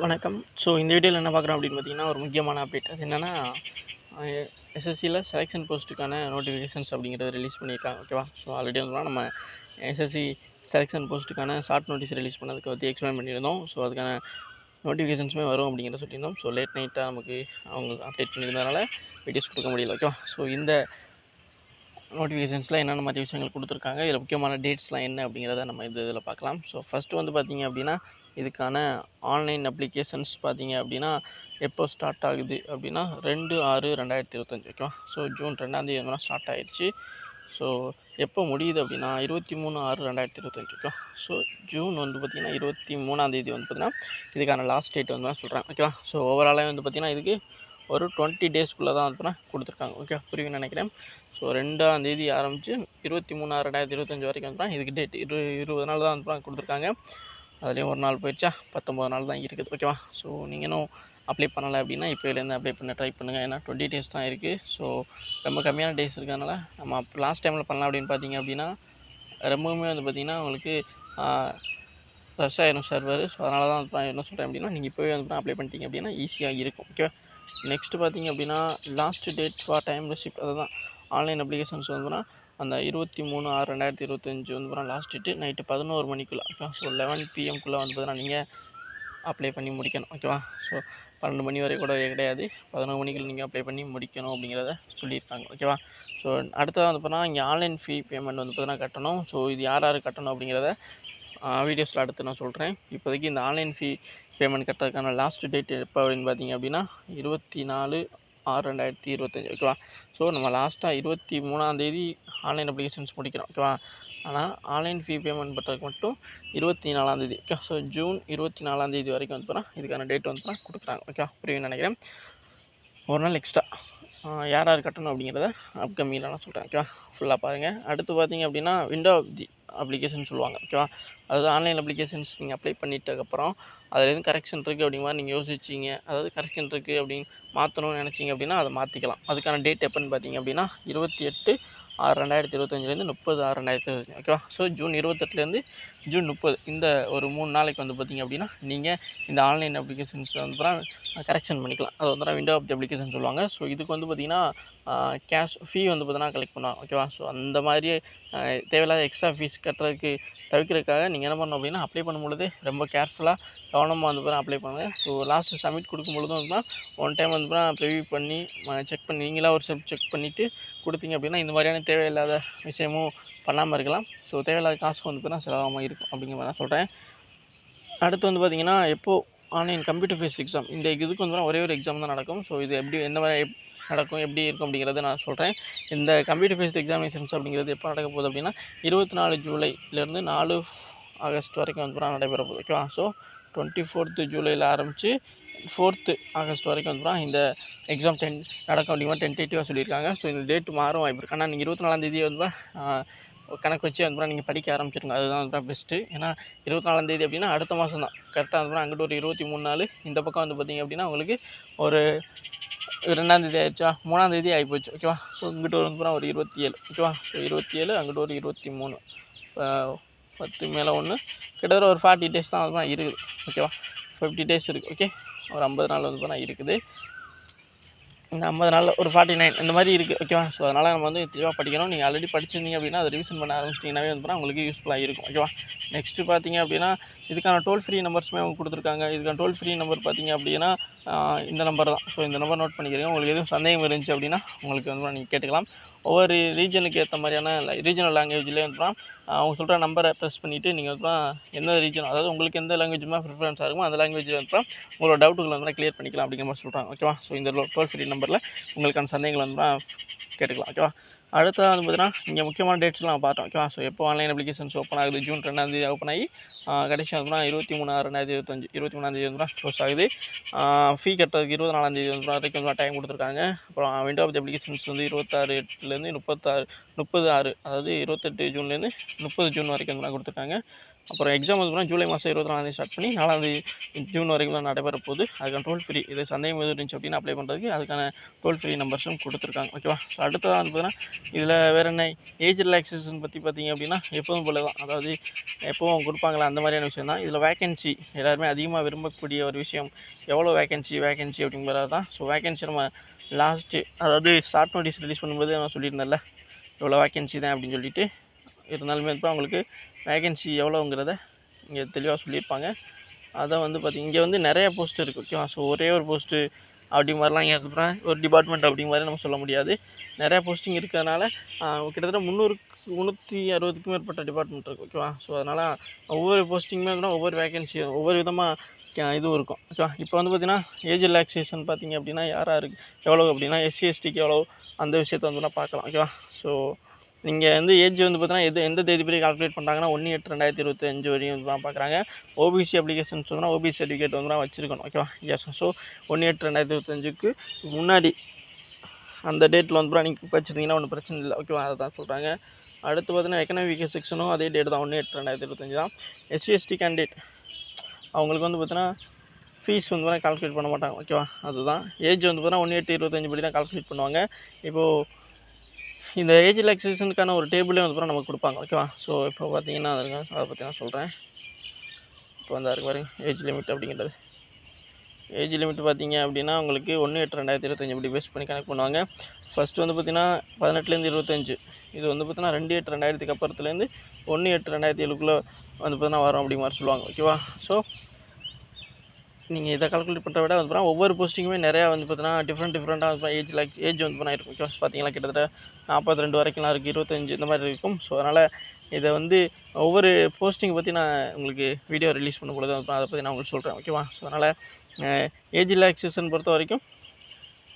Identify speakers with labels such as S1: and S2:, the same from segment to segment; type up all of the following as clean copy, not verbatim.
S1: வணக்கம். ஸோ இந்த வீடியோவில் என்ன பார்க்குறோம் அப்படின்னு பார்த்தீங்கன்னா, ஒரு முக்கியமான அப்டேட். அது என்னன்னா, எஸ்எஸ்சியில் செலெக்ஷன் போஸ்ட்டுக்கான நோட்டிஃபிகேஷன்ஸ் அப்படிங்கிறத ரிலீஸ் பண்ணியிருக்காங்க. ஓகேவா? ஸோ ஆல்ரெடி வந்து நம்ம எஸ்எஸ்சி செலெக்ஷன் போஸ்ட்டுக்கான ஷார்ட் நோட்டீஸ் ரிலீஸ் பண்ணதுக்கு பற்றி எக்ஸ்பிளைன் பண்ணியிருந்தோம். ஸோ அதுக்கான நோட்டிஃபிகேஷன்ஸுமே வரும் அப்படிங்கிறத சொல்லியிருந்தோம். ஸோ லேட் நைட்டாக நமக்கு அவங்க அப்டேட் பண்ணியிருந்தனால வீடியோஸ் கொடுக்க முடியல. ஓகேவா? ஸோ இந்த நோட்டிஃபிகேஷன்ஸில் என்னென்ன மாதிரி விஷயங்கள் கொடுத்துருக்காங்க, இதில் முக்கியமான டேட்ஸ்லாம் என்ன அப்படிங்கிறத நம்ம இதில் பார்க்கலாம். ஸோ ஃபஸ்ட்டு வந்து பார்த்திங்க அப்படின்னா, இதுக்கான ஆன்லைன் அப்ளிகேஷன்ஸ் பார்த்திங்க அப்படின்னா எப்போ ஸ்டார்ட் ஆகுது அப்படின்னா 2/6/2025. ஓகேவா? ஸோ ஜூன் 2ஆம் ஸ்டார்ட் ஆகிடுச்சு. ஸோ எப்போ முடியுது அப்படின்னா 23/6/2025. ஓகேவா? ஸோ ஜூன் வந்து பார்த்திங்கன்னா 23ஆம் வந்து பார்த்திங்கன்னா இதுக்கான லாஸ்ட் டேட் வந்து நான் சொல்கிறேன். ஓகேவா? ஸோ ஓவராலாக வந்து பார்த்திங்கன்னா இதுக்கு ஒரு 20 டேஸ்க்குள்ளே தான் வந்து கொடுத்துருக்காங்க. ஓகே, புரியும்னு நினைக்கிறேன். ஸோ 2ஆம் தேதி ஆரம்பித்து 23/6/2025 வரைக்கும் வந்து இதுக்கு டேட் 20 நாள் தான் வந்து கொடுத்துருக்காங்க. அதுலேயும் ஒரு நாள் போயிடுச்சா, 19 நாள் தான் இருக்குது. ஓகேவா? ஸோ நீங்கள் இன்னும் அப்ளை பண்ணலை அப்படின்னா இப்போலேருந்து அப்ளை பண்ண ட்ரை பண்ணுங்கள். ஏன்னா 20 டேஸ் தான் இருக்குது. ஸோ ரொம்ப கம்மியான டேஸ் இருக்கிறதுனால நம்ம லாஸ்ட் டைமில் பண்ணலாம் அப்படின்னு பார்த்தீங்க அப்படின்னா ரொம்பவுமே வந்து பார்த்திங்கன்னா உங்களுக்கு ரஷ் ஆயிரும் சர்வர். ஸோ அதனால தான் வந்து என்ன சொல்கிறேன் அப்படின்னா, நீங்கள் இப்போவே வந்து அப்ளை பண்ணிட்டீங்க அப்படின்னா ஈஸியாக இருக்கும். ஓகே, நெக்ஸ்ட்டு பார்த்திங்க அப்படின்னா last date for time receipt, அதுதான் ஆன்லைன் அப்ளிகேஷன்ஸ் வந்துன்னா அந்த 23/6/2025 வந்து லாஸ்ட் டேட்டு நைட்டு 11 மணிக்குள்ளே. ஓகே, ஸோ 11 PM வந்து பார்த்தீங்கன்னா நீங்கள் அப்ளை பண்ணி முடிக்கணும். ஓகேவா? ஸோ 12 மணி வரை கூட கிடையாது, 11 மணிக்குள்ள நீங்கள் அப்ளை பண்ணி முடிக்கணும் அப்படிங்கிறத சொல்லியிருக்காங்க. ஓகேவா? ஸோ அடுத்ததாக வந்து பார்த்தீங்கன்னா இங்கே ஆன்லைன் ஃபீ பேமெண்ட் வந்து பார்த்தீங்கன்னா கட்டணும். ஸோ இது யார் கட்டணும் அப்படிங்கிறத வீடியோஸில் அடுத்து நான் சொல்கிறேன். இப்போதைக்கு இந்த ஆன்லைன் ஃபீ பேமெண்ட் கட்டுறதுக்கான லாஸ்ட் டேட் எப்போ அப்படின்னு பார்த்தீங்க அப்படின்னா 24/6/2025. ஓகேவா? ஸோ நம்ம லாஸ்ட்டாக 23ஆம் தேதி ஆன்லைன் அப்ளிகேஷன்ஸ் முடிக்கிறோம். ஓகேவா? ஆனால் ஆன்லைன் ஃபீ பேமெண்ட் பண்ணுறதுக்கு மட்டும் 24ஆம் தேதி. ஓகே, ஸோ ஜூன் 24ஆம் தேதி வரைக்கும் வந்து இதுக்கான டேட் வந்து கொடுக்குறாங்க. ஓகே, புரியும்னு நினைக்கிறேன். ஒரு நாள் எக்ஸ்ட்ரா யார் கட்டணும் அப்படிங்கிறத அப்கமிங்கில் நான் சொல்கிறேன். ஓகேவா? ஃபுல்லாக பாருங்கள். அடுத்து பார்த்தீங்க அப்படின்னா விண்டோ ஆஃப் தி அப்ளிகேஷன் சொல்லுவாங்க. ஓகேவா? அதாவது ஆன்லைன் அப்ளிகேஷன்ஸ் நீங்கள் அப்ளை பண்ணிட்டதுக்கப்புறம் அதில் எதுவும் கரெக்ஷன் இருக்குது அப்படிங்கிற மாதிரி நீங்கள் யோசிச்சிங்க, அதாவது கரெக்ஷன் இருக்குது அப்படின்னு மாற்றணும்னு நினச்சிங்க அப்படின்னா அதை மாற்றிக்கலாம். அதுக்கான டேட் எப்போன்னு பார்த்தீங்க அப்படின்னா 28/6/2025 30/6/2025. ஓகேவா? ஸோ ஜூன் 28 ஜூன் 30 இந்த ஒரு 3 நாளைக்கு வந்து பார்த்திங்க அப்படின்னா நீங்கள் இந்த ஆன்லைன் அப்ளிகேஷன்ஸ் வந்து கரெக்ஷன் பண்ணிக்கலாம். அது வந்து விண்டோ ஆஃப் தி அப்ளிகேஷன் சொல்லுவாங்க. ஸோ இதுக்கு வந்து பார்த்திங்கன்னா கேஷ் ஃபீ வந்து பார்த்தீங்கன்னா கலெக்ட் பண்ணுவாங்க. ஓகேவா? ஸோ அந்த மாதிரி தேவையில்லாத எக்ஸ்ட்ரா ஃபீஸ் கட்டுறதுக்கு தவிர்க்கிறதுக்காக நீங்கள் என்ன பண்ணணும் அப்படின்னா அப்ளை பண்ணும்பொழுது ரொம்ப கேர்ஃபுல்லாக கவனமாக வந்து அப்ளை பண்ணுங்கள். ஸோ லாஸ்ட்டு சப்மிட் கொடுக்கும்பொழுதும் வந்து ஒன் டைம் வந்து ப்ரிவியூ பண்ணி செக் பண்ணி நீங்களாக ஒரு ஸ்டெப் செக் பண்ணிவிட்டு கொடுத்தீங்க அப்படின்னா இந்த மாதிரியான தேவையில்லாத விஷயமும் பண்ணாமல் இருக்கலாம். ஸோ தேவையில்லாத காசுக்கு வந்து செலவாகாமல் இருக்கும் அப்படிங்கிற மாதிரி தான் சொல்கிறேன். அடுத்து வந்து பார்த்திங்கன்னா எப்போது ஆன்லைன் கம்ப்யூட்டர் பேஸ்ட் எக்ஸாம், இந்த இதுக்கு வந்து ஒரே ஒரு எக்ஸாம் தான் நடக்கும். ஸோ இது எப்படி எந்த மாதிரி நடக்கும், எப்படி இருக்கும் அப்படிங்கிறத நான் சொல்கிறேன். இந்த கம்ப்யூட்டர் பேஸ்ட் எக்ஸாமினேஷன்ஸ் அப்படிங்கிறது எப்போ நடக்க போகுது அப்படின்னா 24 ஜூலைலேருந்து 4 ஆகஸ்ட் வரைக்கும் வந்து நடைபெற போகுது. ஓகேவா? ஸோ 24th ஜூலையில் ஆரம்பித்து 4th ஆகஸ்ட் வரைக்கும் வந்து இந்த எக்ஸாம் நடக்கும் அப்படிங்கிற டென்டேட்டிவாக சொல்லியிருக்காங்க. ஸோ இந்த டேட் மாறும் வாய்ப்பு இருக்குது. ஆனால் நீங்கள் 24ஆம் தேதி வந்து கணக்கு வச்சு வந்து நீங்கள் படிக்க ஆரம்பிச்சிருங்க. அதுதான் வந்து பெஸ்ட்டு. ஏன்னா 24ஆம் தேதி அப்படின்னா அடுத்த மாதம் தான் கரெக்டாக வந்து அங்கிட்டு ஒரு 23 நாள், இந்த பக்கம் வந்து பார்த்திங்க அப்படின்னா உங்களுக்கு ஒரு 2ஆம் தேதி ஆயிடுச்சா, 3ஆம் தேதி ஆகிப்போச்சு. ஓகேவா? ஸோ இங்கிட்டு வந்து ஒரு 27. ஓகேவா? ஸோ 27 அங்கிட்டு ஒரு 23, 10 மேலே 1 கிட்டத்தட்ட ஒரு 40 டேஸ் தான் அதுதான் இருக்குது. ஓகேவா? 50 டேஸ் இருக்குது. ஓகே, ஒரு 50 நாள் வந்து இருக்குது. இந்த 50 நாளில் ஒரு 49 இந்த மாதிரி இருக்குது. ஓகேவா? ஸோ அதனால் நம்ம வந்து தெளிவாக படிக்கணும். நீங்கள் ஆல்ரெடி படிச்சிருந்தீங்க அப்படின்னா அதை ரிவிஷன் பண்ண ஆரம்பிச்சிட்டிங்கனாவே வந்து உங்களுக்கு யூஸ்ஃபுல்லாக இருக்கும். ஓகேவா? நெக்ஸ்ட்டு பார்த்தீங்க அப்படின்னா இதுக்கான டோல் ஃப்ரீ நம்பர்ஸுமே அவங்க கொடுத்துருக்காங்க. இதுக்கான டோல் ஃப்ரீ நம்பர் பார்த்தீங்க அப்படின்னா இந்த நம்பர் தான். ஸோ இந்த நம்பர் நோட் பண்ணிக்கிறீங்க. உங்களுக்கு எதுவும் சந்தேகம் இருந்துச்சு அப்படின்னா உங்களுக்கு வந்து நீங்கள் கேட்டுக்கலாம். ஒவ்வொரு ரீஜனுக்கு ஏற்ற மாதிரியான ரீஜனல் லாங்குவேஜ்லேயே வந்து அவங்க சொல்கிற நம்பரை ப்ரெஸ் பண்ணிவிட்டு நீங்கள் வந்து எந்த ரீஜன், அதாவது உங்களுக்கு எந்த லாங்குவேஜுமே ப்ரிஃபரன்ஸாக இருக்குமோ அந்த லாங்குவேஜில் வந்து உங்களோட டவுட்டுகளை வந்து கிளியர் பண்ணிக்கலாம் அப்படிங்கிற மாதிரி சொல்கிறாங்க. ஓகேவா? ஸோ இந்த டோல் ஃப்ரீ நம்பரில் உங்களுக்கான சந்தேகங்கள் வந்து கேட்டுக்கலாம். ஓகேவா? அடுத்ததாக வந்து பார்த்தீங்கன்னா இங்கே முக்கியமான டேட்ஸ்லாம் பார்த்தோம். ஓகேவா? ஸோ எப்போ ஆன்லைன் அப்ளிகேஷன்ஸ் ஓப்பன் ஆகுது, ஜூன் 2ஆம் தேதி ஓப்பன் ஆகி கடைசி வந்து 23/6/2025 23ஆம் தேதி வந்து க்ளோஸ் ஆகுது. ஃபீ கட்டுறதுக்கு 24ஆம் தேதி வந்து வரைக்கும் வந்து டைம் கொடுத்துருக்காங்க. அப்புறம் விண்டோ ஆஃப் தி அப்ளிகேஷன்ஸ் வந்து 26/8 30/6, அதாவது 28 ஜூன்லேருந்து 30 ஜூன் வரைக்கும் வந்து கொடுத்துருக்காங்க. அப்புறம் எக்ஸாம் வந்து பார்த்தீங்கன்னா ஜூலை மாதம் 24 ஸ்டார்ட் பண்ணி 4 ஜூன் வரைக்கும் தான் நடைபெற போகுது. அதுக்கான டோல் ஃப்ரீ இது சந்தேகம் எதுவும் இருந்துச்சு அப்படின்னா அப்ளை பண்ணுறதுக்கு அதுக்கான டோல் ஃப்ரீ நம்பர்ஸும் கொடுத்துருக்காங்க. ஓகேவா? ஸோ அடுத்ததாக வந்து பார்த்தீங்கன்னா இதில் வேறு என்ன ஏஜ் ரிலாக்ஸேஷன் பற்றி பார்த்தீங்க அப்படின்னா எப்போதும் போல தான், அதாவது எப்போவும் கொடுப்பாங்களா அந்த மாதிரியான விஷயம் தான். இதில் வேகன்சி எல்லாருமே அதிகமாக விரும்பக்கூடிய ஒரு விஷயம், எவ்வளோ வேகன்சி அப்படிங்கிறது தான். ஸோ வேகன்சி நம்ம லாஸ்ட்டு அதாவது ஷார்ட் நோட்டீஸ் ரிலீஸ் பண்ணும்போது நான் சொல்லியிருந்தேன்ல எவ்வளோ வேகன்சி தான் அப்படின்னு சொல்லிட்டு, இருந்தாலுமே இப்போ அவங்களுக்கு வேகன்சி எவ்வளோங்கிறத இங்கே தெளிவாக சொல்லியிருப்பாங்க. அதை வந்து பார்த்திங்க இங்கே வந்து நிறைய போஸ்ட் இருக்குது. ஓகேவா? ஸோ ஒரே ஒரு போஸ்ட்டு அப்படி மாதிரிலாம் இங்கே இருக்கிற ஒரு டிபார்ட்மெண்ட் அப்படி மாதிரி நம்ம சொல்ல முடியாது. நிறையா போஸ்டிங் இருக்கிறதுனால கிட்டத்தட்ட 360க்கும் மேற்பட்ட டிபார்ட்மெண்ட் இருக்குது. ஓகேவா? ஸோ அதனால் ஒவ்வொரு போஸ்டிங்குமே வந்து ஒவ்வொரு வேகன்சியும் ஒவ்வொரு விதமாக இதுவும் இருக்கும். ஓகேவா? இப்போ வந்து பார்த்திங்கன்னா ஏஜ் ரிலாக்ஸேஷன் பார்த்திங்க அப்படின்னா யாராருக்கு எவ்வளோ அப்படின்னா எஸ்சி எஸ்டிக்கு எவ்வளோ அந்த விஷயத்தை வந்து நான் பார்க்கலாம். ஓகேவா? ஸோ நீங்கள் வந்து ஏஜ் வந்து பார்த்தீங்கன்னா எந்த தேதிப்படி கால்குலேட் பண்ணுறாங்கன்னா 1/8/2025 வரையும் தான் பார்க்குறாங்க. ஓபிசி அப்ளிகேஷன்ஸ் வந்து ஓபிசி சர்டிஃபிகேட் வந்து வச்சுருக்கணும். ஓகேவா? எஸ். ஸோ 1/8/2025க்கு முன்னாடி அந்த டேட்டில் வந்து நீங்கள் வச்சுருந்தீங்கன்னா ஒன்றும் பிரச்சனை இல்லை. ஓகேவா? அதை தான் சொல்கிறாங்க. அடுத்து பார்த்தீங்கன்னா எக்கனாமிக் செக்ஷனும் அதே டேட் தான் 1/8/2025 தான். எஸ்சி எஸ்டி கேண்டிடேட் அவங்களுக்கு வந்து பார்த்தீங்கன்னா ஃபீஸ் வந்து கால்குலேட் பண்ண மாட்டாங்க. ஓகேவா? அதுதான் ஏஜ் வந்து பார்த்தீங்கன்னா 1/8/25 படி தான் கால்குலேட் பண்ணுவாங்க. இப்போது இந்த ஏஜ் ரிலாக்ஸேஷனுக்கான ஒரு டேபிளே வந்து நமக்கு கொடுப்பாங்க. ஓகேவா? ஸோ இப்போ பார்த்தீங்கன்னா அதை பற்றி நான் சொல்கிறேன். இப்போ வந்து அதுக்கு பாருங்க ஏஜ் லிமிட் அப்படிங்கிறது. ஏஜ் லிமிட் பார்த்தீங்க அப்படின்னா உங்களுக்கு 1/8/2025 இப்படி பேஸ் பண்ணி கனெக்ட் பண்ணுவாங்க. ஃபஸ்ட்டு வந்து பார்த்தீங்கன்னா 18லேருந்து 25, இது வந்து பார்த்தீங்கன்னா 2/8/2000க்கு அப்புறத்துலேருந்து 1/8/2007க்குள்ளே வந்து பார்த்தீங்கன்னா வரும் அப்படி மாதிரி சொல்லுவாங்க. ஓகேவா? ஸோ நீங்கள் இதை கால்குலேட் பண்ணுற விட வந்து ஒவ்வொரு போஸ்டிங்குமே நிறையா வந்து பார்த்தீங்கன்னா டிஃப்ரெண்ட்டாக ஏஜ் வந்து இருக்கும். ஓகே பார்த்தீங்கன்னா கிட்டத்தட்ட 42 வரைக்கும்லாம் இருக்குது, 25 இந்த மாதிரி இருக்கும். ஸோ அதனால் இதை வந்து ஒவ்வொரு போஸ்டிங் பற்றி நான் உங்களுக்கு வீடியோ ரிலீஸ் பண்ணும்பொழுது அதை பற்றி நான் உங்களுக்கு சொல்கிறேன். ஓகேவா? ஸோ அதனால் ஏஜ் ரிலாக்ஸேஷன் பொறுத்த வரைக்கும்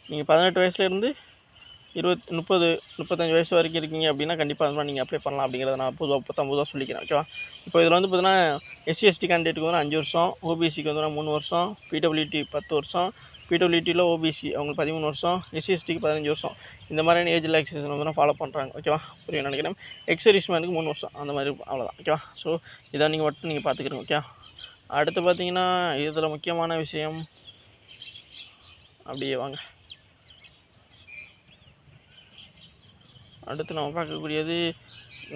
S1: நீங்கள் 18 வயசுலேருந்து 35 வயசு வரைக்கும் இருக்கீங்க அப்படின்னா கண்டிப்பாக வந்து நீங்கள் அப்ளை பண்ணலாம் அப்படிங்கிறத நான் பொதுவாக சொல்லிக்கிறேன். ஓகேவா? இப்போ இதில் வந்து பார்த்தீங்கன்னா எஸ்சி எஸ்டி கேண்டிடேட்டுக்கு வந்து 5 வருஷம், ஓபிசிக்கு வந்து 3 வருஷம், பிடபிள்யூடி 10 வருஷம், பிடபிள்யூடியில் ஓபிசி அவங்களுக்கு 13 வருஷம், எஸ்சி எஸ்டிக்கு 15 வருஷம், இந்த மாதிரியான ஏஜ் ரிலாக்ஸேஷன் வந்து ஃபாலோ பண்ணுறாங்க. ஓகேவா? புரியும் நினைக்கிறேன். எக்ஸர்வீஸ்மேனுக்கு 3 வருஷம் அந்த மாதிரி அவ்வளோதான். ஓகேவா? ஸோ இதை நீங்கள் மட்டும் நீங்கள் பார்த்துக்கிறீங்க. ஓகே. அடுத்து பார்த்தீங்கன்னா இதில் முக்கியமான விஷயம் அப்படியே வாங்க. அடுத்து நம்ம பார்க்கக்கூடியது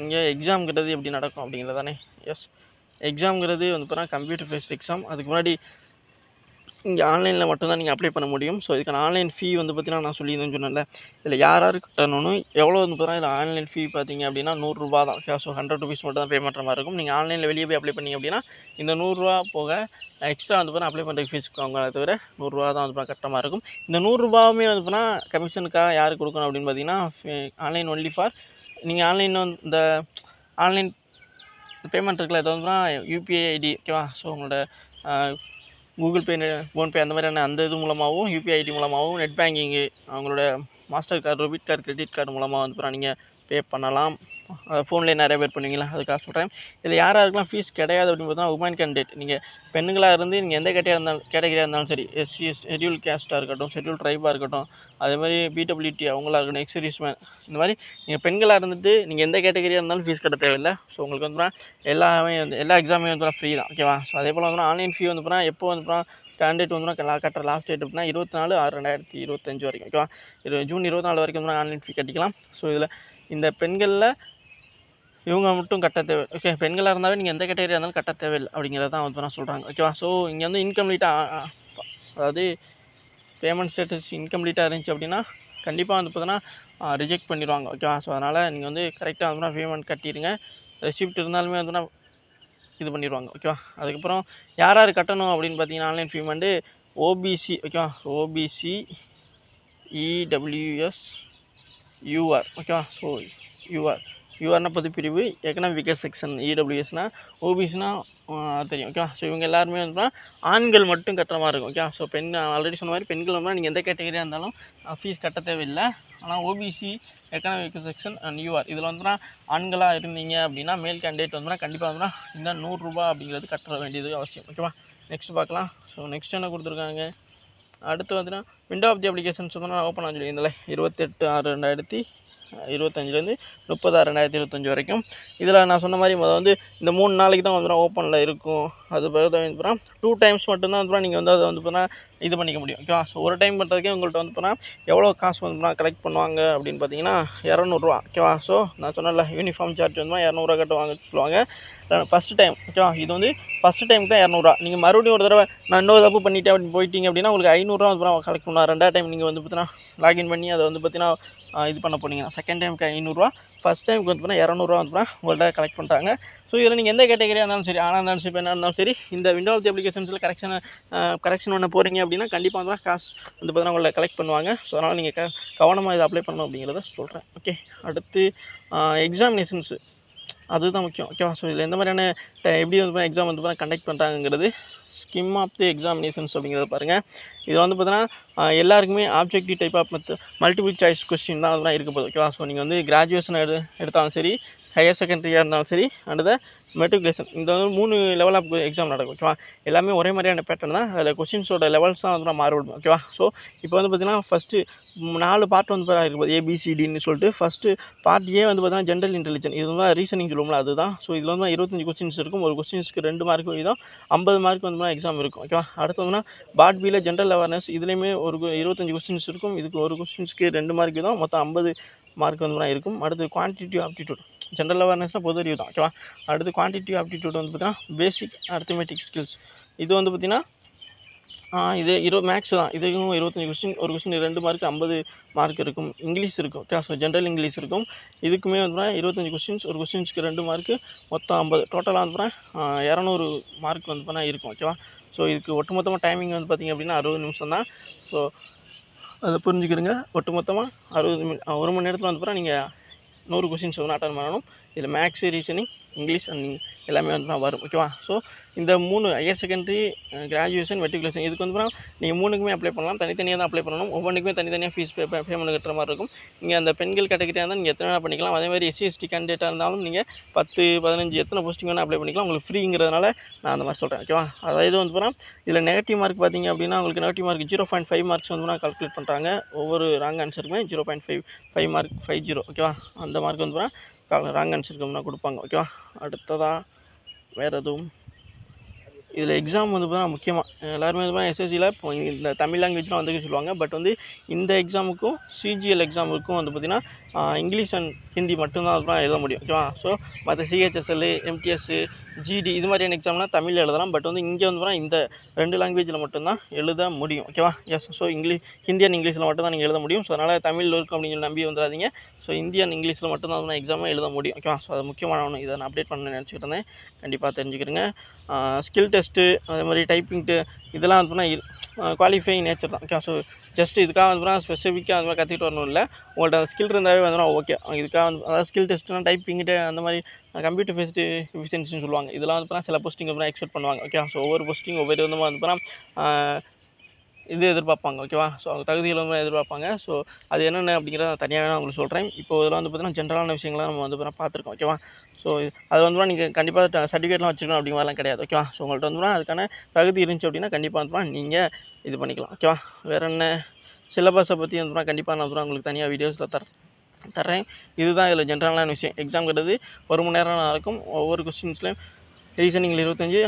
S1: இங்கே எக்ஸாம்ங்கிறது எப்படி நடக்கும் அப்படிங்கிறது தானே. எஸ், எக்ஸாம்ங்கிறது வந்து பார்த்தீங்கன்னா கம்ப்யூட்டர் பேஸ்ட் எக்ஸாம். அதுக்கு முன்னாடி இங்கே ஆன்லைனில் மட்டும்தான் நீங்கள் அப்ளை பண்ண முடியும். ஸோ இதுக்கான ஆன்லைன் ஃபீ வந்து பார்த்தீங்கன்னா நான் சொல்லியிருந்தேன்னு சொன்னேன்ல, இதில் யார் கட்டணும்னு எவ்வளோ வந்து பார்த்தீங்கன்னா இதில் ஆன்லைன் ஃபீ பார்த்தீங்க அப்படின்னா 100 ரூபா தான். ஸோ 100 ருபீஸ் மட்டும் தான் பே பண்ணுற மாதிரி இருக்கும். நீங்கள் ஆன்லைனில் வெளியே போய் அப்ளை பண்ணிங்க அப்படின்னா இந்த 100 ரூபா போக எக்ஸ்ட்ரா வந்து பார்த்தீங்கன்னா அப்ளை பண்ணுறதுக்கு ஃபீஸ் அவங்க தவிர 100 ரூபா தான் வந்து கட்டுற மாதிரி இருக்கும். இந்த 100 ரூபாவுமே வந்து பார்த்தீங்கன்னா கமிஷனுக்காக யாருக்கு கொடுக்கணும் அப்படின்னு பார்த்தீங்கன்னா ஆன்லைன் ஒன்லி ஃபார் நீங்கள் ஆன்லைன் இந்த ஆன்லைன் பேமெண்ட் இருக்குல்ல, இது வந்து யூபிஐ ஐடி. ஓகேவா? ஸோ உங்களோட கூகுள் பே, ஃபோன்பே அந்த மாதிரியான அந்த இது மூலமாகவும் யூபிஐ ஐடி மூலமாகவும் நெட் பேங்கிங்கு அவங்களோட master card, debit card, credit card மூலமாக வந்து நீங்கள் பே பண்ணலாம். ஃபோன்லேயே நிறைய பேர் பண்ணுவீங்களா, அதுக்காக சொல்கிறேன். இதில் யாருக்கெல்லாம் ஃபீஸ் கிடையாது அப்படின்னு பார்த்தா உமன் கேண்டிடேட், நீங்கள் பெண்களாக இருந்து நீங்கள் எந்த கேட்டகரியாக இருந்தாலும் சரி, எஸ்சி ஷெட்யூல் கேஸ்ட்டாக இருக்கட்டும், ஷெட்யூல் ட்ரைபாக இருக்கட்டும், அதே மாதிரி பிடபிள்யூடி அவங்களா இருக்கட்டும், எக்ஸர்வீஸ்மேன், இந்த மாதிரி நீங்கள் பெண்களாக இருந்துட்டு நீங்கள் எந்த கேட்டகரியாக இருந்தாலும் ஃபீஸ் கட்ட தேவையில்லை. ஸோ உங்களுக்கு வந்து எல்லா எக்ஸாமே வந்து ஃப்ரீ தான். ஓகேவா? ஸோ அதே போல் வந்து ஆன்லைன் ஃபீ வந்து எப்போ வந்து கேண்டிடேட் வந்து கட்டுற லாஸ்ட் டேட் அப்படின்னா 24/6/2025 வரைக்கும். ஓகேவா? ஜூன் 24 வரைக்கும் வந்து ஆன்லைன் ஃபீ கட்டிக்கலாம். ஸோ இதில் இந்த பெண்களில் இவங்க மட்டும் கட்ட தேவை. ஓகே, பெண்களாக இருந்தாவே நீங்கள் எந்த கேட்டகரியாக இருந்தாலும் கட்ட தேவையில்லை அப்படிங்கிறத தான் வந்து நான் சொல்கிறாங்க. ஓகேவா? ஸோ இங்கே வந்து இன்கம்ப்ளீட்டாக அதாவது பேமெண்ட் ஸ்டேட்டஸ் இன்கம்ப்ளீட்டாக இருந்துச்சு அப்படின்னா கண்டிப்பாக வந்து பார்த்தீங்கன்னா ரிஜெக்ட் பண்ணிடுவாங்க. ஓகேவா? ஸோ அதனால் நீங்கள் வந்து கரெக்டாக வந்து பேமெண்ட் கட்டிடுங்க. ரெசிப்ட் இருந்தாலுமே வந்து இது பண்ணிடுவாங்க. ஓகேவா? அதுக்கப்புறம் யார் கட்டணும் அப்படின்னு பார்த்தீங்கன்னா ஆன்லைன் பேமெண்ட்டு ஓபிசி. ஓகேவா? OBC, EWS, UR. ஓகேவா? ஸோ யூஆர்னா பொதுப்பிரிவு, எக்கனாமிக் செக்ஷன், இடபிள்யூஎஸ்னா, ஓபிசினா தெரியும். ஓகேவா? ஸோ இவங்க எல்லாருமே வந்து ஆண்கள் மட்டும் கட்டுற மாதிரி இருக்கும். ஓகே. ஸோ ஆல்ரெடி சொன்ன மாதிரி பெண்கள் வந்து நீங்கள் எந்த கேட்டகரியாக இருந்தாலும் ஃபீஸ் கட்ட தேவையில்லை. ஆனால் OBC, economic section and UR இதில் வந்து ஆண்களாக இருந்தீங்க அப்படின்னா மேல் கேண்டிடேட் வந்து கண்டிப்பாக வந்து இந்த 100 ரூபா அப்படிங்கிறது கட்ட வேண்டியது அவசியம். ஓகேவா? நெக்ஸ்ட் பார்க்கலாம். ஸோ நெக்ஸ்ட் என்ன கொடுத்துருக்காங்க, அடுத்து வந்துன்னா விண்டோ ஆஃப் தி அப்ளிகேஷன்ஸ் வந்து நான் ஓப்பன் ஆகி சொல்லியிருந்தேன் 28/6/2025 25லேருந்து 30/6/2025 வரைக்கும். இதில் நான் சொன்ன மாதிரி வந்து இந்த 3 நாளைக்கு தான் வந்து ஓப்பனில் இருக்கும். அது பிறகு வந்து 2 டைம்ஸ் மட்டும்தான் வந்து நீங்கள் வந்து அதை வந்து பார்த்தீங்கன்னா இது பண்ணிக்க முடியும். ஓகேவா? ஸோ ஒரு டைம் பண்ணுறதுக்கே உங்கள்கிட்ட வந்து பார்த்தீங்கன்னா எவ்வளோ காசு வந்து கலெக்ட் பண்ணுவாங்க அப்படின்னு பார்த்தீங்கன்னா ₹200. ஓகேவா? ஸோ நான் சொன்னல யூனிஃபார்ம் சார்ஜ் வந்து ₹200 கட்டுவாங்கன்னு சொல்லுவாங்க. First time. ஓகேவா? இது வந்து ஃபஸ்ட்டு டைமுக்கு தான் ₹200. நீங்கள் மறுபடியும் ஒரு தடவை நான் இன்னொரு தப்பு பண்ணிட்டேன் அப்படின்னு போயிட்டீங்க அப்படின்னா உங்களுக்கு ₹500 வந்து கலெக்ட் பண்ணுவாங்க. 2வது டைம் நீங்கள் வந்து பார்த்தீங்கன்னா லாகின் பண்ணி அதை வந்து பார்த்தீங்கன்னா இது பண்ண போனீங்கன்னா செகண்ட் டைமுக்கு ₹500, ஃபஸ்ட் டைமுக்கு வந்து பார்த்தீங்கன்னா ₹200 வந்து உங்கள்கிட்ட கலெக்ட் பண்ணுறாங்க. ஸோ இதில் நீங்கள் எந்த கேட்டகரியாக இருந்தாலும் சரி, ஆனாக இருந்தாலும் சரி, பெண்ணாக இருந்தாலும் சரி, இந்த விண்டோ ஆஃப் தி அப்ளிகேஷன்ஸில் கரெக்ஷன் பண்ண போகிறீங்க அப்படின்னா கண்டிப்பாக வந்து காசு வந்து பார்த்தீங்கன்னா உங்களை கலெக்ட் பண்ணுவாங்க. ஸோ அதனால் நீங்கள் கவனமாக இதை அப்ளை பண்ணணும் அப்படிங்கிறத சொல்கிறேன். ஓகே, அடுத்து எக்ஸாமினேஷன்ஸு அதுதான் முக்கியம். ஓகேவா? ஸோ இதில் எந்த மாதிரியான எப்படி வந்து எக்ஸாம் வந்து கண்டக்ட் பண்ணுறாங்கிறது ஸ்கிம் ஆஃப் தி எக்ஸாமினேஷன்ஸ் அப்படிங்கிறத பாருங்கள். இது வந்து பார்த்தீங்கன்னா எல்லாருக்குமே objective type of multiple choice question தான் அதெல்லாம் இருக்க போகுது. ஓகேவா? ஸோ நீங்கள் வந்து கிராஜுவேஷன் எடுத்தாலும் சரி, ஹையர் செகண்டரியாக இருந்தாலும் சரி, அடுத்த மெட்ரிகுலேஷன், இந்த வந்து 3 லெவல் ஆஃப் எக்ஸாம் நடக்கும். ஓகேவா? எல்லாமே ஒரே மாதிரியான பேட்டர்ன் தான். அதில் கொஸ்டின்ஸோட லெவல்ஸ் தான் வந்து மாறுபடும். ஓகேவா? ஸோ இப்போ வந்து பார்த்தீங்கன்னா ஃபஸ்ட்டு 4 பார்ட் வந்து இருக்குது ABCDன்னு சொல்லிட்டு. ஃபஸ்ட்டு பார்ட் ஏ வந்து பார்த்தீங்கன்னா ஜென்ரல் இன்டெலிஜென்ஸ், இது வந்து ரீசனிங் சொல்லுவோம்ல அதுதான். ஸோ இதில் வந்து 25 கொஸ்டின்ஸ் இருக்கும். ஒரு கொஸ்டின்ஸ்க்கு 2 மார்க் வீதம் 50 மார்க் வந்து எக்ஸாம் இருக்கும். ஓகேவா? அடுத்து வந்து பார்ட் பியில் ஜென்ரல் அவேர்னஸ், இதுலேயுமே ஒரு 25 கொஸ்டின்ஸ் இருக்கும். இதுக்கு ஒரு கொஸ்டின்ஸ்க்கு 2 மார்க் வீதம் மொத்தம் 50 மார்க் வந்து இருக்கும். அடுத்து குவான்டிட்டிவ் ஆப்டிடியூட், ஜென்ரல் அவேர்னஸ்னால் பொது அறிவு தான். ஓகேவா? அடுத்து குவான்டிட்டிவ் ஆப்டிடியூட் வந்து பார்த்தீங்கன்னா பேசிக் அரித்மெட்டிக் ஸ்கில்ஸ், இது வந்து பார்த்தீங்கன்னா இது மேக்ஸ் தான். இதுக்கும் 25 கொஸ்டின், ஒரு கொஸ்டின் 2 மார்க் 50 மார்க் இருக்கும். இங்கிலீஷ் இருக்கும். ஓகே, ஸோ ஜென்ரல் இங்கிலீஷ் இருக்கும். இதுக்குமே வந்து 25 கொஸ்டின்ஸ், ஒரு கொஸ்டின்ஸ்க்கு 2 மார்க்கு, மொத்தம் 50, டோட்டலாக வந்து 200 மார்க் வந்து இருக்கும். ஓகேவா? ஸோ இதுக்கு ஒட்டுமொத்தமாக டைமிங் வந்து பார்த்திங்க அப்படின்னா 60 நிமிஷம் தான். ஸோ அதை புரிஞ்சுக்கிறங்க. ஒட்டுமொத்தமாக 1 மணி நேரத்தில் வந்து நீங்கள் 100 கொஸ்டின்ஸ் வந்து அட்டன் பண்ணணும். இதில் மேக்ஸு, ரீசனிங், இங்கிலீஷ் அண்ட் எல்லாமே வந்து வரும். ஓகேவா? ஸோ இந்த 3 ஹையர் செகண்டரி, கிராஜுவேஷன், மெட்ரிகுலேஷன், இதுக்கு வந்து நீங்கள் 3க்குமே அப்ளை பண்ணலாம். தனித்தனியாக தான் அப்ளை பண்ணணும். ஒவ்வொன்றுக்குமே தனித்தனியாக ஃபீஸ் பேமெண்ட் கட்டுற மாதிரி இருக்கும். நீங்கள் அந்த பெண்கள் கேட்டகரியாக இருந்தால் நீங்கள் எத்தனை வேணால் பண்ணிக்கலாம். அதேமாதிரி SC/ST கேண்டிடேட்டாக இருந்தாலும் நீங்கள் 10, 15 எத்தனை போஸ்டிங் வேணால் அப்ளை பண்ணிக்கலாம். உங்களுக்கு ஃப்ரீங்கிறதுனால நான் அந்த மாதிரி சொல்கிறேன். ஓகேவா? அதாவது வந்து இதில் நெகட்டிவ் மார்க் பார்த்தீங்க அப்படின்னா உங்களுக்கு நெகட்டிவ் மார்க் 0.5 மார்க்ஸ் வந்து கால்குலேட் பண்ணுறாங்க. ஒவ்வொரு ராங் ஆன்சருக்குமே 0.5 மார்க் 50. ஓகேவா? அந்த மார்க் வந்து ராங் ஆன்சருக்கு கொடுப்பாங்க. ஓகேவா? அடுத்ததாக வேறு எதுவும் இதில் எக்ஸாம் வந்து முக்கியமாக எல்லாருமே வந்து SSCயில் இப்போ இந்த தமிழ் லாங்குவேஜ்லாம் வந்து சொல்லுவாங்க. பட் வந்து இந்த எக்ஸாமுக்கும் CGL எக்ஸாமுக்கும் வந்து பார்த்திங்கன்னா இங்கிலீஷ் அண்ட் ஹிந்தி மட்டும்தான் அதுதான் எழுத முடியும். ஓகேவா? ஸோ மற்ற CHSL, MTS, GD இது மாதிரியான எக்ஸாம்லாம் தமிழில் எழுதலாம். பட் வந்து இங்கே வந்து இந்த 2 லாங்குவேஜில் மட்டும்தான் எழுத முடியும். ஓகேவா? எஸ். ஸோ ஹிந்தி அண்ட் இங்கிலீஷில் மட்டும் நீங்கள் எழுத முடியும். ஸோ அதனால் தமிழில் இருக்கும் அப்படின்னு சொல்லி நம்பி வந்துடாதீங்க. ஸோ ஹிந்தி அண்ட் இங்கிலீஷில் மட்டும்தான் எக்ஸாமும் எழுத முடியும். ஓகேவா? ஸோ அது முக்கியமான ஒன்று. இதை நான் அப்டேட் பண்ண நினச்சிக்கிட்டு இருந்தேன். கண்டிப்பாக தெரிஞ்சுக்கிறேங்க. ஸ்கில் டெஸ்ட்டு, அதே மாதிரி டைப்பிங்ட்டு, இதெல்லாம் வந்து குவாலிஃபைங் நேச்சர் தான். ஓகே, ஸோ ஜஸ்ட் இதுக்காக வந்து ஸ்பெசிஃபிக்காக அது மாதிரி கற்றுக்கிட்டு வரணும் இல்லை. உங்கள்கிட்ட ஸ்கில் இருந்தாவே வந்து ஓகே. இதுக்காக வந்து அதாவது ஸ்கில் டெஸ்ட்னா டைப்பிங்கிட்டு அந்த மாதிரி கம்ப்யூட்டர் பேஸ்டு எஃபிஷியன்சின்னு சொல்லுவாங்க. இதெல்லாம் வந்து சில போஸ்டிங் எக்ஸ்பெக்ட் பண்ணுவாங்க. ஓகே, ஸோ ஒவ்வொரு போஸ்டிங் ஒவ்வொரு விதமாக வந்து இது எதிர்பார்ப்பாங்க. ஓகேவா? ஸோ அவங்க தகுதிகள் வந்து எதிர்பார்ப்பாங்க. ஸோ அது என்னென்ன அப்படிங்கிறத நான் தனியாக நான் உங்களுக்கு சொல்கிறேன். இப்போ இதில் வந்து பார்த்தீங்கன்னா ஜென்ரலான விஷயங்கள்லாம் நம்ம வந்து பார்த்துருக்கோம். ஓகேவா? ஸோ அது வந்து நீங்கள் கண்டிப்பாக சர்டிஃபிகேட்லாம் வச்சுக்கணும் அப்படிங்கிற மாதிரிலாம் கிடையாது. ஓகேவா? ஸோ உங்கள்கிட்ட வந்து அதுக்கான தகுதி இருந்துச்சு அப்படின்னா கண்டிப்பாக வந்து நீங்கள் இது பண்ணிக்கலாம். ஓகேவா? வேறு என்ன சிலபஸை பற்றி வந்து கண்டிப்பாக நான் உங்களுக்கு தனியாக வீடியோஸில் தர்றேன். இதுதான் இதில் ஜென்ரலான விஷயம். எக்ஸாம்ங்கிறது 1 மணி நேரம் இருக்கும். ஒவ்வொரு கொஸ்டின்ஸ்லையும் ரீசனிங்கில் 25,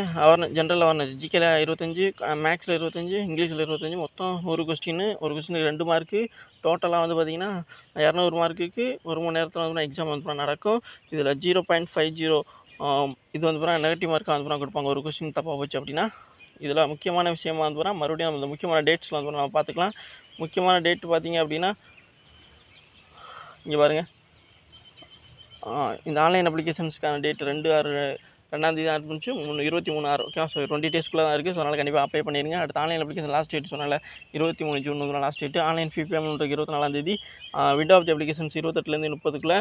S1: ஜென்ரல் அவேர்னஸ், ஜிகேல 25, மேக்ஸில் 25, இங்கிலீஷில் 25, மொத்தம் ஒரு கொஸ்டினுக்கு 2 மார்க்கு, டோட்டலாக வந்து பார்த்திங்கன்னா 200 மார்க்குக்கு 1 மணி நேரத்தில் வந்து எக்ஸாம் வந்து நடக்கும். இதில் 0.50 இது வந்து நெகட்டிவ் மார்க்காக வந்து கொடுப்பாங்க ஒரு கொஸ்டின் தப்பாக போச்சு அப்படின்னா. இதில் முக்கியமான விஷயமா வந்து மறுபடியும் அந்த முக்கியமான டேட்ஸில் வந்து நம்ம பார்த்துக்கலாம். முக்கியமான டேட்டு பார்த்திங்க அப்படின்னா இங்கே பாருங்கள், இந்த ஆன்லைன் அப்ளிகேஷன்ஸ்க்கான டேட் 2/6/2023 ஆரம்பிச்சு 23/6. ஓகே, ஸோ 20 டேஸ்க்குள்ளே தான் இருக்குது. ஸோ அதனால் கண்டிப்பாக அப்ளை பண்ணிடுங்க. அடுத்து ஆன்லைன் அப்ளிகேஷன் லாஸ்ட் டேட் சொன்னால 23 ஜூன் வந்து last date. Online fee payment 24ஆம் தேதி. விண்டோ ஆஃப் தி அப்ளிகேஷன்ஸ் 28லேருந்து 30க்குள்ளே.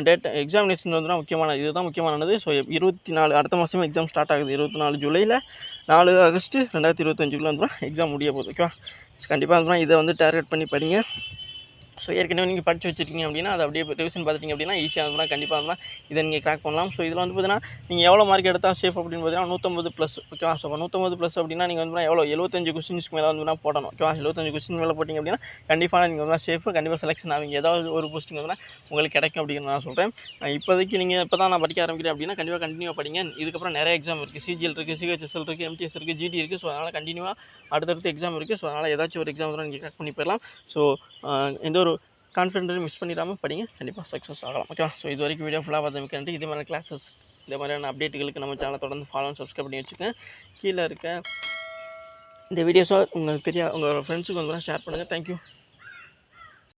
S1: டேட் எக்ஸாமினேஷன் வந்து முக்கியமானது, இதுதான் முக்கியமானது. ஸோ 24 அடுத்த மாதமே எக்ஸாம் ஸ்டார்ட் ஆகுது. 24 ஜூலையில் 4 ஆகஸ்ட் 2025 வந்து எக்ஸாம் முடிய போகுது. ஓகேவா? கண்டிப்பாக இதை வந்து டார்கெட் பண்ணி படிங்க. ஸோ ஏற்கனவே நீங்கள் படித்து வச்சிருக்கீங்க அப்படின்னா அதை அப்படியே ரிவிஷன் பார்த்துட்டிங்க அப்படின்னா ஈஸியாக இருந்ததுனா கண்டிப்பாக இருந்தால் இதை நீங்கள் கிராக் பண்ணலாம். ஸோ இதில் வந்து பார்த்தீங்கன்னா நீங்கள் எவ்வளோ மார்க் எடுத்தால் சேஃப் அப்படின்னு பார்த்தீங்கன்னா 150 ப்ளஸ் ஓகேவா. ஸோ 150 ப்ளஸ் அப்படின்னா நீங்கள் வந்து எவ்வளோ 75 கொஸ்டின்ஸ்க்கு மேலே வந்து போடணும் ஓகேவா. 75 கொஸ்டின் மேலே போட்டிங்க அப்படின்னா கண்டிப்பாக நீங்கள் வந்து சேஃபு, கண்டிப்பாக செலெக்ஷன் ஆவீங்க. ஏதாவது ஒரு போஸ்டிங் வந்து உங்களுக்கு கிடைக்கும் அப்படின்னு நான் சொல்கிறேன். இப்போதைக்கு நீங்கள் இப்போ தான் நான் படிக்க ஆரம்பிக்கிறேன் அப்படின்னா கண்டிப்பாக கண்டினியூவாக படிங்க. இதுக்கப்புறம் நிறைய எக்ஸாம் இருக்குது. சிஜிஎல் இருக்குது, சிஹெச்எஸ்எல் இருக்குது, எம்டிஎஸ் இருக்குது, ஜிடி இருக்குது. ஸோ அதனால் கண்டினியூவாக அடுத்தடுத்து எக்ஸாம் இருக்குது. ஸோ அதனால் ஏதாச்சும் ஒரு எக்ஸாம் நீங்கள் கிராக் பண்ணி போயிடலாம். ஸோ எந்த ஒரு கான்ஃபிடென்ட்டையும் மிஸ் பண்ணிடாமல் படிங்க, கண்டிப்பாக சக்ஸஸ் ஆகலாம் ஓகேவா. ஸோ இது வரைக்கும் வீடியோ ஃபுல்லாக பார்த்ததுக்கு நன்றி. இதே மாதிரி கிளாஸஸ், இதே மாதிரியான அப்டேட்டுகளுக்கு நம்ம சேனலை தொடர்ந்து ஃபாலோ அண்ட் சப்ஸ்கிரைப் பண்ணி வச்சுக்கோங்க. கீழே இருக்க இந்த வீடியோஸை உங்கள் ஃப்ரெண்ட்ஸுக்கு வந்து ஷேர் பண்ணுங்கள். தேங்க்யூ.